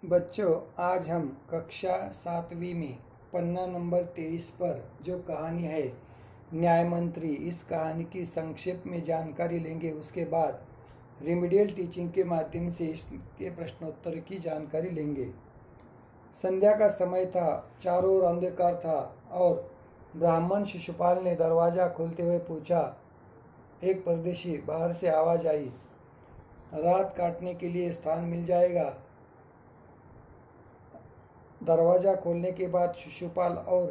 बच्चों, आज हम कक्षा 7वीं में पन्ना नंबर 23 पर जो कहानी है न्याय मंत्री, इस कहानी की संक्षेप में जानकारी लेंगे। उसके बाद रिमीडियल टीचिंग के माध्यम से इसके प्रश्नोत्तर की जानकारी लेंगे। संध्या का समय था, चारों ओर अंधकार था और ब्राह्मण शिशुपाल ने दरवाज़ा खोलते हुए पूछा। एक परदेशी बाहर से आवाज़ आई, रात काटने के लिए स्थान मिल जाएगा? दरवाज़ा खोलने के बाद शिशुपाल और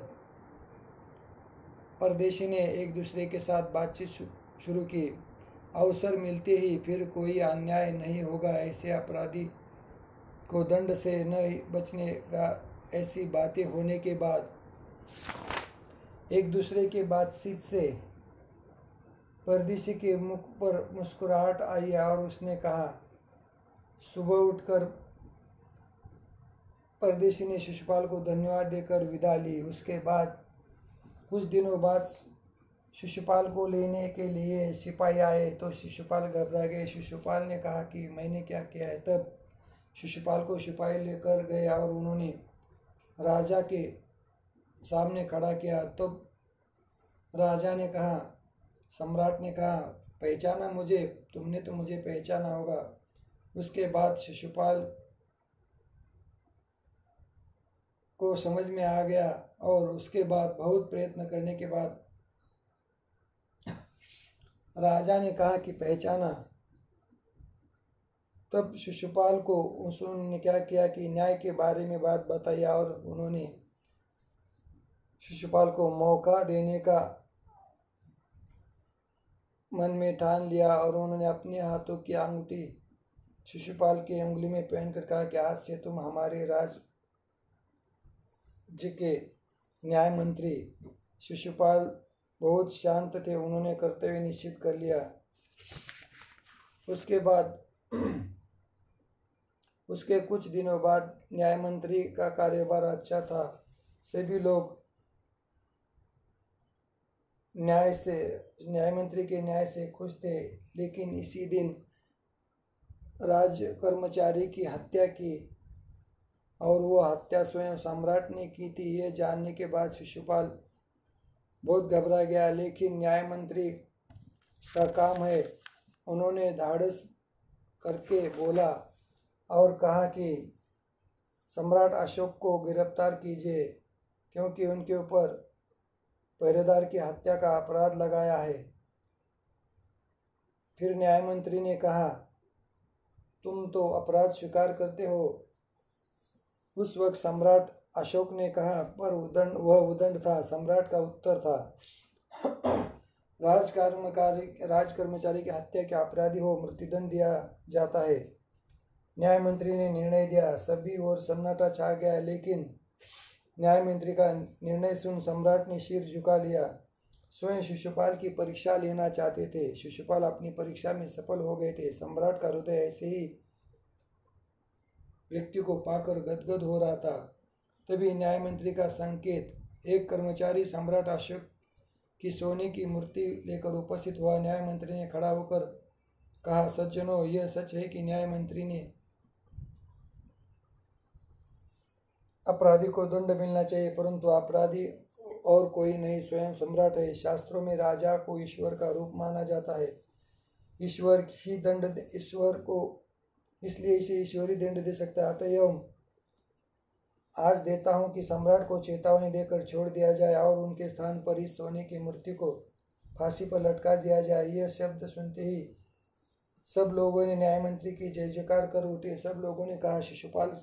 परदेशी ने एक दूसरे के साथ बातचीत शुरू की। अवसर मिलते ही फिर कोई अन्याय नहीं होगा, ऐसे अपराधी को दंड से न बचनेगा, ऐसी बातें होने के बाद एक दूसरे के बातचीत से परदेशी के मुख पर मुस्कुराहट आई और उसने कहा। सुबह उठकर परदेशी ने शिशुपाल को धन्यवाद देकर विदा ली। उसके बाद कुछ दिनों बाद शिशुपाल को लेने के लिए सिपाही आए तो शिशुपाल घबरा गए। शिशुपाल ने कहा कि मैंने क्या किया है। तब शिशुपाल को सिपाही लेकर गए और उन्होंने राजा के सामने खड़ा किया। तब राजा ने कहा, सम्राट ने कहा, पहचाना मुझे? तुमने तो मुझे पहचाना होगा। उसके बाद शिशुपाल को समझ में आ गया और उसके बाद बहुत प्रयत्न करने के बाद राजा ने कहा कि पहचाना। तब शिशुपाल को उन्होंने क्या किया कि न्याय के बारे में बात बताई और उन्होंने शिशुपाल को मौका देने का मन में ठान लिया और उन्होंने अपने हाथों की अंगूठी शिशुपाल की उंगली में पहनकर कहा कि आज से तुम हमारे राज्य के न्याय मंत्री। शिशुपाल बहुत शांत थे, उन्होंने कर्तव्य निश्चित कर लिया। उसके बाद उसके कुछ दिनों बाद न्याय मंत्री का कार्यभार अच्छा था। सभी लोग न्याय मंत्री के न्याय से खुश थे। लेकिन इसी दिन राज कर्मचारी की हत्या की और वो हत्या स्वयं सम्राट ने की थी। यह जानने के बाद शिशुपाल बहुत घबरा गया। लेकिन न्याय मंत्री का काम है, उन्होंने धाड़स करके बोला और कहा कि सम्राट अशोक को गिरफ्तार कीजिए, क्योंकि उनके ऊपर पहरेदार की हत्या का अपराध लगाया है। फिर न्याय मंत्री ने कहा, तुम तो अपराध स्वीकार करते हो। उस वक्त सम्राट अशोक ने कहा, पर वह उदंड था। सम्राट का उत्तर था, राज कर्मचारी की हत्या के अपराधी हो मृत्युदंड दिया जाता है। न्याय मंत्री ने निर्णय दिया। सभी ओर सन्नाटा छा गया, लेकिन न्याय मंत्री का निर्णय सुन सम्राट ने सिर झुका लिया। स्वयं शिशुपाल की परीक्षा लेना चाहते थे। शिशुपाल अपनी परीक्षा में सफल हो गए थे। सम्राट का हृदय ऐसे ही व्यक्ति को पाकर गदगद हो रहा था। तभी न्याय मंत्री का संकेत, एक कर्मचारी सम्राट अशोक की सोने की मूर्ति लेकर उपस्थित हुआ। न्याय मंत्री ने खड़ा होकर कहा, सज्जनों, यह सच है कि न्याय मंत्री ने अपराधी को दंड मिलना चाहिए, परंतु अपराधी और कोई नहीं, स्वयं सम्राट है। शास्त्रों में राजा को ईश्वर का रूप माना जाता है। ईश्वर ही दंड ईश्वर को इसलिए इसे ईश्वरी दंड दे सकता है। अतएव आज देता हूं कि सम्राट को चेतावनी देकर छोड़ दिया जाए और उनके स्थान पर इस सोने की मूर्ति को फांसी पर लटका दिया जाए। यह शब्द सुनते ही सब लोगों ने न्याय मंत्री की जय जयकार कर उठे। सब लोगों ने कहा। शिशुपाल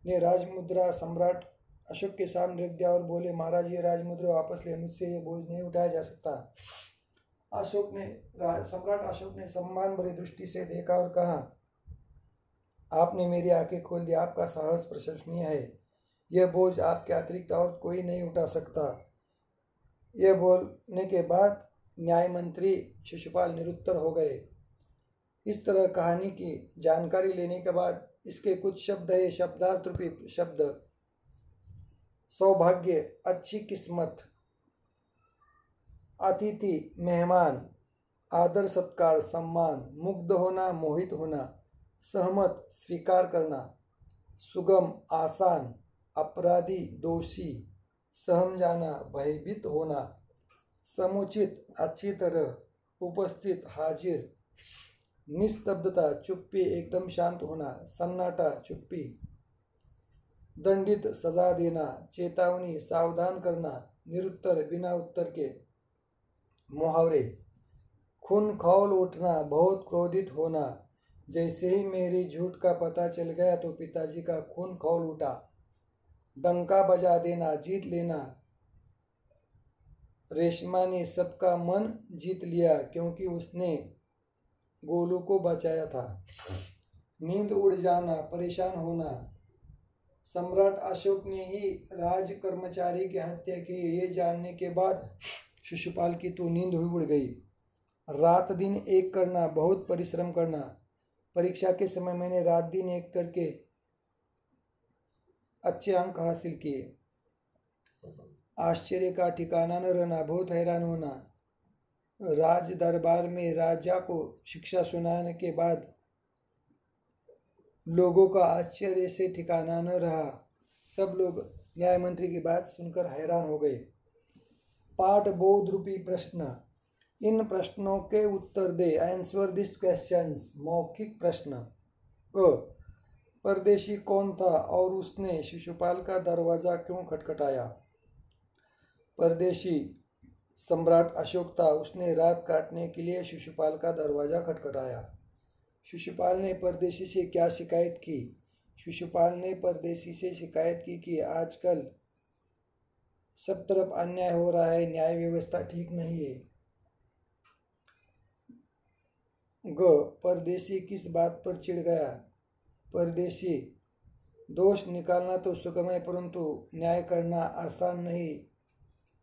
ने राजमुद्रा सम्राट अशोक के सामने रख दिया और बोले, महाराज, ये राजमुद्रा वापस ले, मुझसे ये बोझ नहीं उठाया जा सकता। सम्राट अशोक ने सम्मान भरी दृष्टि से देखा और कहा, आपने मेरी आंखें खोल दी। आपका साहस प्रशंसनीय है। यह बोझ आपके अतिरिक्त और कोई नहीं उठा सकता। यह बोलने के बाद न्याय मंत्री शिशुपाल निरुत्तर हो गए। इस तरह कहानी की जानकारी लेने के बाद इसके कुछ शब्द है। शब्दार्थ रूपी शब्द: सौभाग्य, अच्छी किस्मत, अतिथि, मेहमान, आदर सत्कार, सम्मान, मुग्ध होना, मोहित होना, सहमत, स्वीकार करना, सुगम, आसान, अपराधी, दोषी, सहम जाना, भयभीत होना, समुचित, अच्छी तरह, उपस्थित, हाजिर, निस्तब्धता, चुप्पी, एकदम शांत होना, सन्नाटा, चुप्पी, दंडित, सजा देना, चेतावनी, सावधान करना, निरुत्तर, बिना उत्तर के, मुहावरे, खून खौल उठना, बहुत क्रोधित होना, जैसे ही मेरी झूठ का पता चल गया तो पिताजी का खून खौल उठा, डंका बजा देना, जीत लेना, रेशमा ने सबका मन जीत लिया क्योंकि उसने गोलू को बचाया था, नींद उड़ जाना, परेशान होना, सम्राट अशोक ने ही राज कर्मचारी की हत्या की ये जानने के बाद शिशुपाल की तो नींद ही उड़ गई। रात दिन एक करना, बहुत परिश्रम करना, परीक्षा के समय मैंने रात दिन एक करके अच्छे अंक हासिल किए। आश्चर्य का ठिकाना न रहना, बहुत हैरान होना, राज दरबार में राजा को शिक्षा सुनाने के बाद लोगों का आश्चर्य से ठिकाना न रहा। सब लोग न्याय मंत्री की बात सुनकर हैरान हो गए। पाठ बोध रूपी प्रश्न, इन प्रश्नों के उत्तर दे, आंसर दिस क्वेश्चंस। मौखिक प्रश्न, क परदेशी कौन था और उसने शिशुपाल का दरवाजा क्यों खटखटाया? परदेशी सम्राट अशोक था, उसने रात काटने के लिए शिशुपाल का दरवाजा खटखटाया। शिशुपाल ने परदेशी से क्या शिकायत की? शिशुपाल ने परदेशी से शिकायत की कि आजकल सब तरफ अन्याय हो रहा है, न्याय व्यवस्था ठीक नहीं है। ग परदेशी किस बात पर चिढ़ गया? परदेशी, दोष निकालना तो सुगम है परंतु न्याय करना आसान नहीं,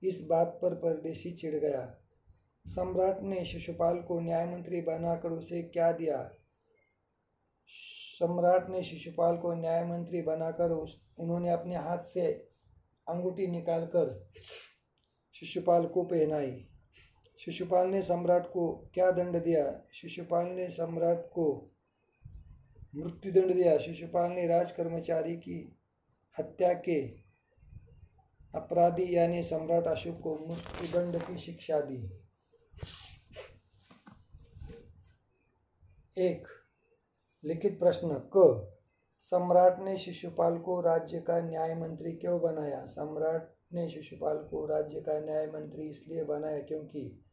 इस बात पर परदेशी चिढ़ गया। सम्राट ने शिशुपाल को न्याय मंत्री बनाकर उसे क्या दिया? सम्राट ने शिशुपाल को न्याय मंत्री बनाकर उन्होंने अपने हाथ से अंगूठी निकालकर शिशुपाल को पहनाई। शिशुपाल ने सम्राट को क्या दंड दिया? शिशुपाल ने सम्राट को मृत्युदंड दिया। शिशुपाल ने राज कर्मचारी की हत्या के अपराधी यानी सम्राट अशोक को मृत्युदंड की शिक्षा दी। 1. लिखित प्रश्न, क सम्राट ने शिशुपाल को राज्य का न्याय मंत्री क्यों बनाया? सम्राट ने शिशुपाल को राज्य का न्याय मंत्री इसलिए बनाया क्योंकि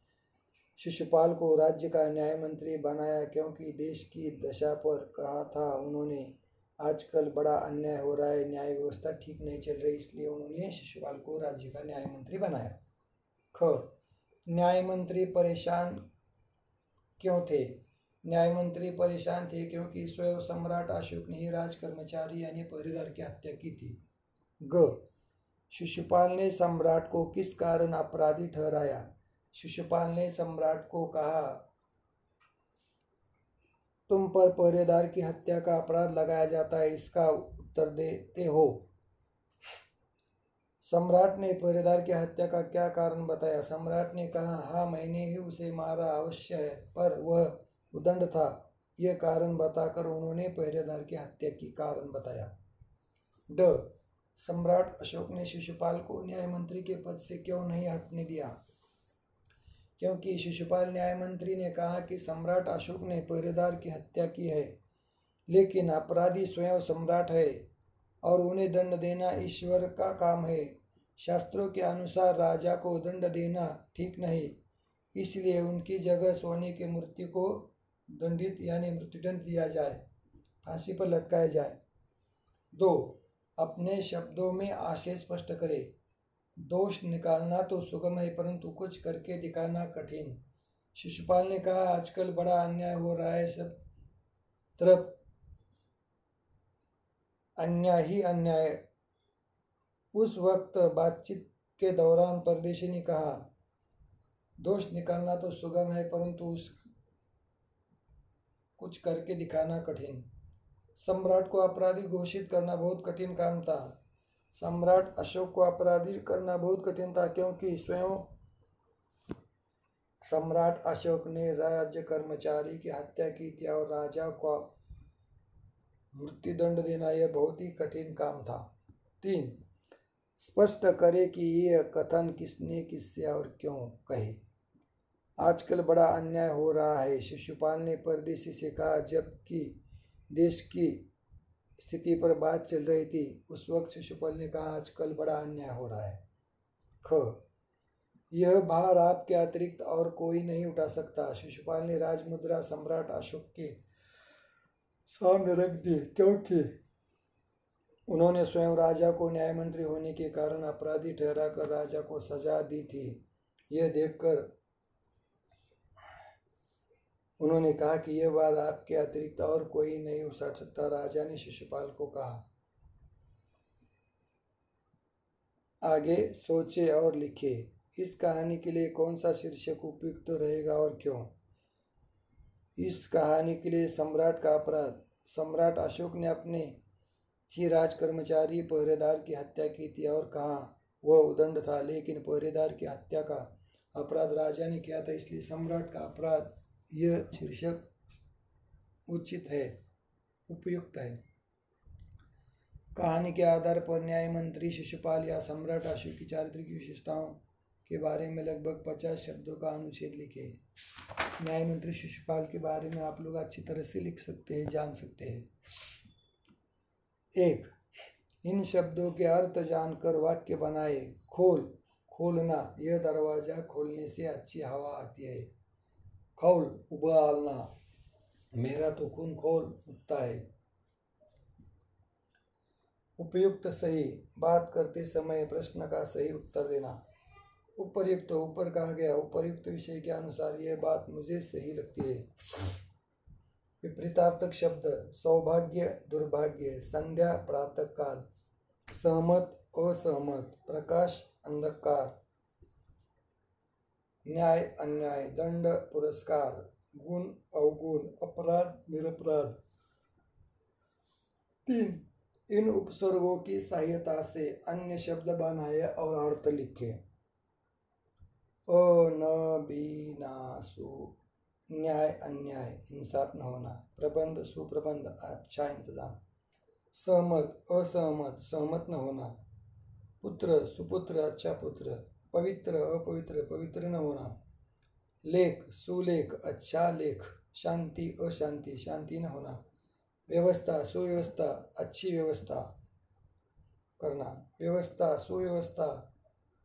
शिशुपाल को राज्य का न्याय मंत्री बनाया क्योंकि देश की दशा पर कहा था उन्होंने, आजकल बड़ा अन्याय हो रहा है, न्याय व्यवस्था ठीक नहीं चल रही, इसलिए उन्होंने शिशुपाल को राज्य का न्याय मंत्री बनाया। ख न्याय मंत्री परेशान क्यों थे? न्याय मंत्री परेशान थे क्योंकि स्वयं सम्राट अशोक ने ही राज कर्मचारी यानी पहरेदार की हत्या की थी। ग शिशुपाल ने सम्राट को किस कारण अपराधी ठहराया? शिशुपाल ने सम्राट को कहा, तुम पर पहरेदार की हत्या का अपराध लगाया जाता है, इसका उत्तर देते हो। सम्राट ने पहरेदार की हत्या का क्या कारण बताया? सम्राट ने कहा, हाँ मैंने ही उसे मारा अवश्य है, पर वह उदंड था, यह कारण बताकर उन्होंने पहरेदार की हत्या की कारण बताया। ड सम्राट अशोक ने शिशुपाल को न्याय मंत्री के पद से क्यों नहीं हटने दिया? क्योंकि शिशुपाल न्याय मंत्री ने कहा कि सम्राट अशोक ने पहरेदार की हत्या की है, लेकिन अपराधी स्वयं सम्राट है और उन्हें दंड देना ईश्वर का काम है। शास्त्रों के अनुसार राजा को दंड देना ठीक नहीं, इसलिए उनकी जगह सोने की मूर्ति को दंडित यानी मृत्युदंड दिया जाए, फांसी पर लटकाया जाए। 2. अपने शब्दों में आशय स्पष्ट करें। दोष निकालना तो सुगम है परंतु कुछ करके दिखाना कठिन। शिशुपाल ने कहा, आजकल बड़ा अन्याय हो रहा है, सब तरफ अन्याय ही अन्याय। उस वक्त बातचीत के दौरान परदेशी ने कहा, दोष निकालना तो सुगम है परंतु उस कुछ करके दिखाना कठिन। सम्राट को अपराधी घोषित करना बहुत कठिन काम था। सम्राट अशोक को अपराधी करना बहुत कठिन था क्योंकि स्वयं सम्राट अशोक ने राज्य कर्मचारी की हत्या की थी और राजा को मृत्युदंड देना यह बहुत ही कठिन काम था। 3. स्पष्ट करे कि यह कथन किसने, किससे और क्यों कहे। आजकल बड़ा अन्याय हो रहा है, शिशुपाल ने परदेशी से कहा। जबकि देश की स्थिति पर बात चल रही थी, उस वक्त शिशुपाल ने कहा, आजकल बड़ा अन्याय हो रहा है। ख. यह भार आपके अतिरिक्त और कोई नहीं उठा सकता। शिशुपाल ने राजमुद्रा सम्राट अशोक के सामने रख दी, क्योंकि उन्होंने स्वयं राजा को न्याय मंत्री होने के कारण अपराधी ठहराकर राजा को सजा दी थी। यह देखकर उन्होंने कहा कि यह बात आपके अतिरिक्त और कोई नहीं उठा सकता। राजा ने शिशुपाल को कहा, आगे सोचे और लिखे। इस कहानी के लिए कौन सा शीर्षक उपयुक्त रहेगा और क्यों? इस कहानी के लिए सम्राट का अपराध। सम्राट अशोक ने अपने ही राज कर्मचारी पहरेदार की हत्या की थी और कहा वह उदंड था, लेकिन पहरेदार की हत्या का अपराध राजा ने किया था, इसलिए सम्राट का अपराध यह शीर्षक उचित है, उपयुक्त है। कहानी के आधार पर न्याय मंत्री शिशुपाल या सम्राट अशोक की चारित्रिक विशेषताओं के बारे में लगभग 50 शब्दों का अनुच्छेद लिखे। न्याय मंत्री शिशुपाल के बारे में आप लोग अच्छी तरह से लिख सकते हैं, जान सकते हैं। 1. इन शब्दों के अर्थ जानकर वाक्य बनाए। खोल, खोलना, यह दरवाजा खोलने से अच्छी हवा आती है। खौल, उबालना, मेरा तो खून खौल उठता है। उपयुक्त, सही, बात करते समय प्रश्न का सही उत्तर देना। उपर्युक्त, ऊपर कहा गया उपर्युक्त विषय के अनुसार यह बात मुझे सही लगती है। विपरीतार्थक शब्द, सौभाग्य, दुर्भाग्य, संध्या, प्रातःकाल, सहमत, असहमत, प्रकाश, अंधकार, न्याय, अन्याय, दंड, पुरस्कार, गुण, अवगुण, अपराध, निरपराध। 3. इन उपसर्गों की सहायता से अन्य शब्द बनाए और अर्थ लिखे। अ, न, बी, ना, सु, न्याय, अन्याय, इंसाफ न होना, प्रबंध, सुप्रबंध, अच्छा इंतजाम, सहमत, असहमत, सहमत न होना, पुत्र, सुपुत्र, अच्छा पुत्र, पवित्र, अपवित्र, पवित्र न होना, लेख, सुलेख, अच्छा लेख, शांति, अशांति, शांति न होना, व्यवस्था, सुव्यवस्था, अच्छी व्यवस्था करना, व्यवस्था, सुव्यवस्था,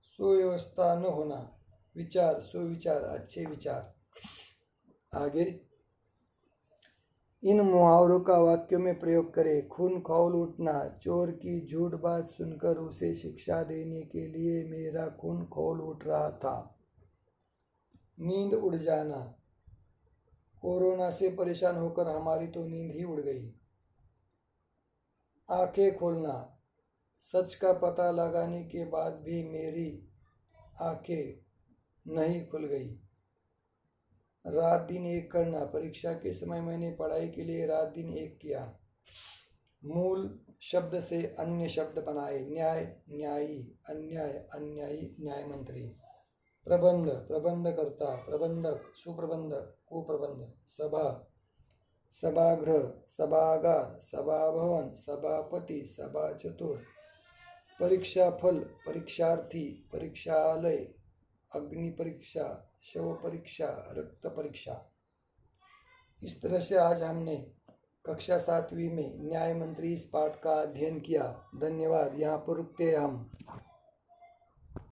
सुव्यवस्था न होना, विचार, सुविचार, अच्छे विचार। आगे इन मुहावरों का वाक्यों में प्रयोग करें। खून खौल उठना, चोर की झूठ बात सुनकर उसे शिक्षा देने के लिए मेरा खून खौल उठ रहा था। नींद उड़ जाना, कोरोना से परेशान होकर हमारी तो नींद ही उड़ गई। आंखें खोलना, सच का पता लगाने के बाद भी मेरी आंखें नहीं खुल गई। रात दिन एक करना, परीक्षा के समय मैंने पढ़ाई के लिए रात दिन एक किया। मूल शब्द से अन्य शब्द बनाए। न्याय, न्यायी, अन्याय, अन्यायी, न्याय मंत्री। प्रबंध, प्रबंधकर्ता, प्रबंधक, सुप्रबंधक, कुप्रबंध। सभा, सभागृह, सभागार, सभाभवन, सभापति, सभा चतुर। परीक्षा फल, परीक्षार्थी, परीक्षालय, अग्नि परीक्षा, शव परीक्षा, रक्त परीक्षा। इस तरह से आज हमने कक्षा 7वीं में न्याय मंत्री इस पाठ का अध्ययन किया। धन्यवाद। यहाँ पर रुकते हैं हम।